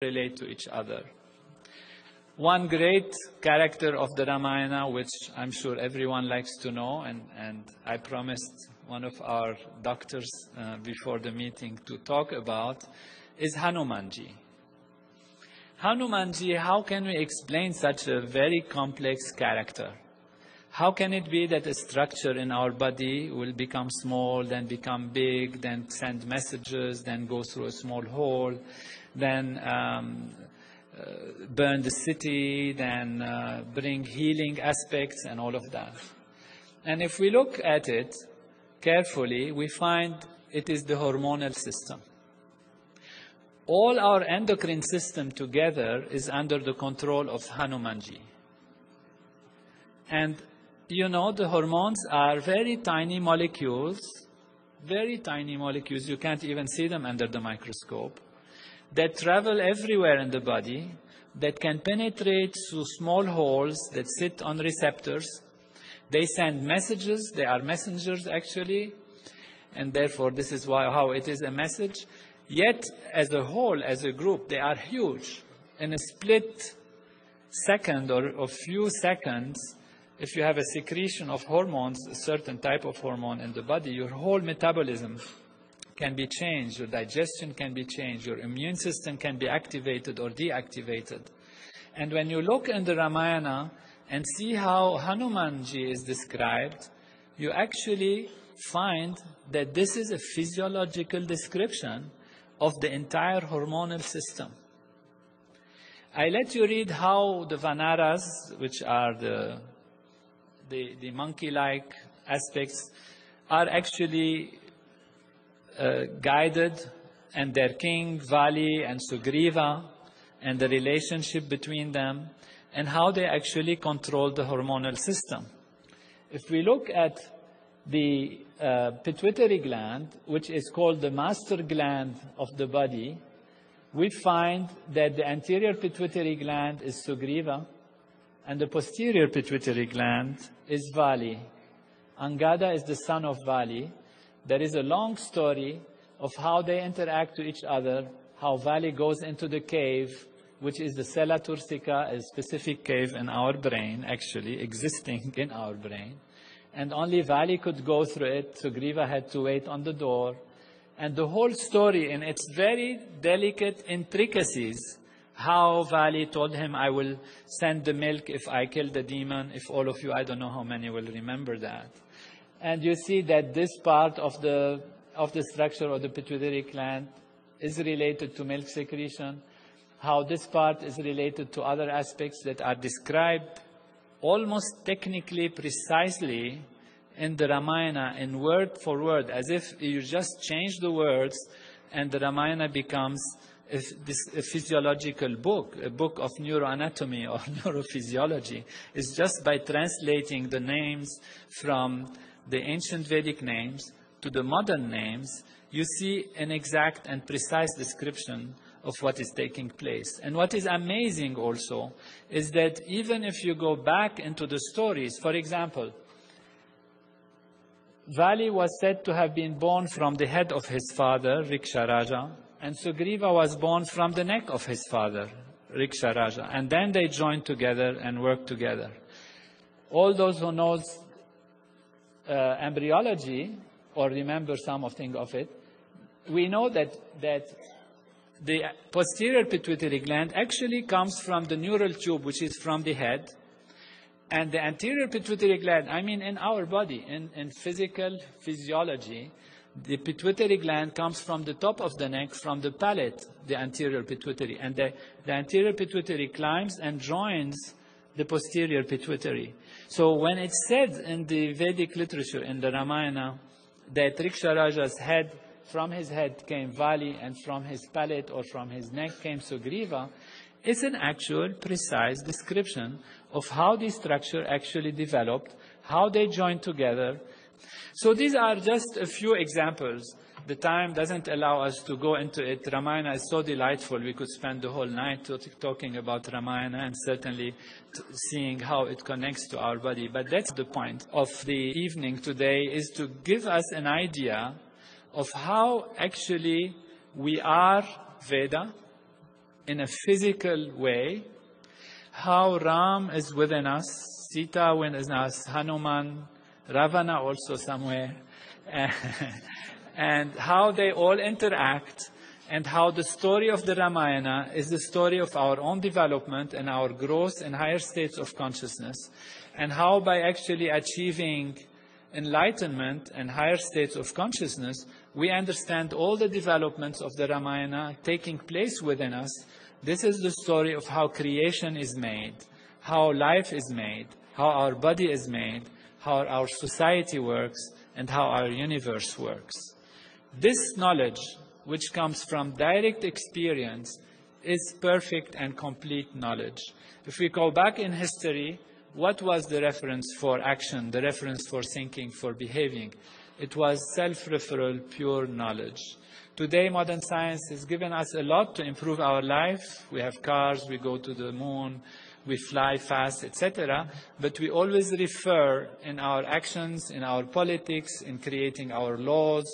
relate to each other. One great character of the Ramayana, which I'm sure everyone likes to know, and I promised one of our doctors before the meeting to talk about, is Hanumanji. Hanumanji, how can we explain such a very complex character? How can it be that a structure in our body will become small, then become big, then send messages, then go through a small hole, then burn the city, then bring healing aspects and all of that? And if we look at it carefully, we find it is the hormonal system. All our endocrine system together is under the control of Hanumanji. And you know, the hormones are very tiny molecules, you can't even see them under the microscope, that travel everywhere in the body, that can penetrate through small holes that sit on receptors. They send messages, they are messengers actually, and therefore this is how it is a message. Yet, as a whole, as a group, they are huge. In a split second or a few seconds, if you have a secretion of hormones, a certain type of hormone in the body, your whole metabolism can be changed, your digestion can be changed, your immune system can be activated or deactivated. And when you look in the Ramayana and see how Hanumanji is described, you actually find that this is a physiological description of the entire hormonal system. I let you read how the Vanaras, which are the monkey-like aspects, are actually guided, and their king, Vali and Sugriva, and the relationship between them, and how they actually control the hormonal system. If we look at the pituitary gland, which is called the master gland of the body, we find that the anterior pituitary gland is Sugriva, and the posterior pituitary gland is Vali. Angada is the son of Vali. There is a long story of how they interact to each other, how Vali goes into the cave, which is the Sella Turcica, a specific cave in our brain, actually existing in our brain. And only Vali could go through it. Sugriva had to wait on the door. And the whole story, in its very delicate intricacies, how Vali told him, I will send the milk if I kill the demon. If all of you, I don't know how many will remember that. And you see that this part of the structure of the pituitary gland is related to milk secretion, how this part is related to other aspects that are described almost technically precisely in the Ramayana, in word for word, as if you just change the words and the Ramayana becomes a physiological book, a book of neuroanatomy or neurophysiology. It's just by translating the names from the ancient Vedic names to the modern names, you see an exact and precise description of what is taking place. And what is amazing also is that even if you go back into the stories, for example, Vali was said to have been born from the head of his father, Riksharaja, and Sugriva was born from the neck of his father, Riksharaja. And then they joined together and worked together. All those who knows embryology, or remember something of it, we know that the posterior pituitary gland actually comes from the neural tube, which is from the head. And the anterior pituitary gland, I mean in our body, in physical physiology, the pituitary gland comes from the top of the neck, from the palate, the anterior pituitary. And the anterior pituitary climbs and joins the posterior pituitary. So when it's said in the Vedic literature, in the Ramayana, that Riksharaja's head, from his head came Vali, and from his palate or from his neck came Sugriva, it's an actual, precise description of how the structure actually developed, how they joined together. So these are just a few examples. The time doesn't allow us to go into it. Ramayana is so delightful. We could spend the whole night talking about Ramayana and certainly seeing how it connects to our body. But that's the point of the evening today, is to give us an idea of how actually we are Veda, in a physical way, how Ram is within us, Sita within us, Hanuman, Ravana also somewhere, and how they all interact, and how the story of the Ramayana is the story of our own development and our growth in higher states of consciousness, and how by actually achieving enlightenment and higher states of consciousness, we understand all the developments of the Ramayana taking place within us. This is the story of how creation is made, how life is made, how our body is made, how our society works, and how our universe works. This knowledge, which comes from direct experience, is perfect and complete knowledge. If we go back in history, what was the reference for action, the reference for thinking, for behaving? It was self-referral, pure knowledge. Today, modern science has given us a lot to improve our life. We have cars, we go to the moon, we fly fast, etc. But we always refer in our actions, in our politics, in creating our laws,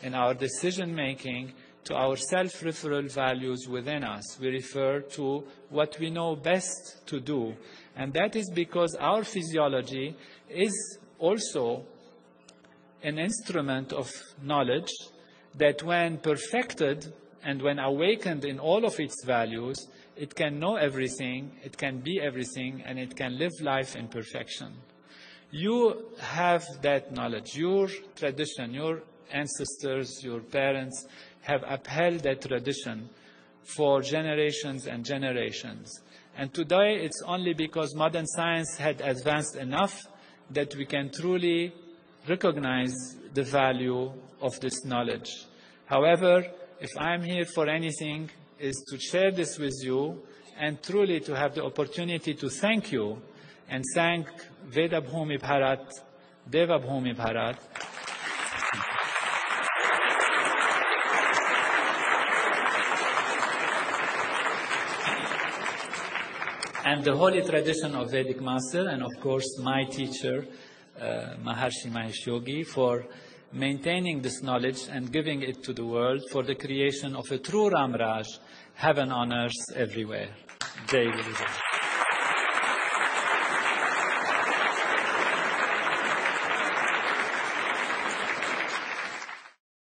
in our decision-making, to our self-referral values within us. We refer to what we know best to do. And that is because our physiology is also an instrument of knowledge that when perfected and when awakened in all of its values, it can know everything, it can be everything, and it can live life in perfection. You have that knowledge. Your tradition, your ancestors, your parents have upheld that tradition for generations and generations. And today it's only because modern science had advanced enough that we can truly recognize the value of this knowledge. However, if I'm here for anything, is to share this with you and truly to have the opportunity to thank you and thank Veda Bhumi Bharat, Deva Bhumi Bharat, and the holy tradition of Vedic Master, and of course my teacher, Maharshi Mahesh Yogi, for maintaining this knowledge and giving it to the world for the creation of a true Ram Raj, heaven on earth everywhere. Jai Guru.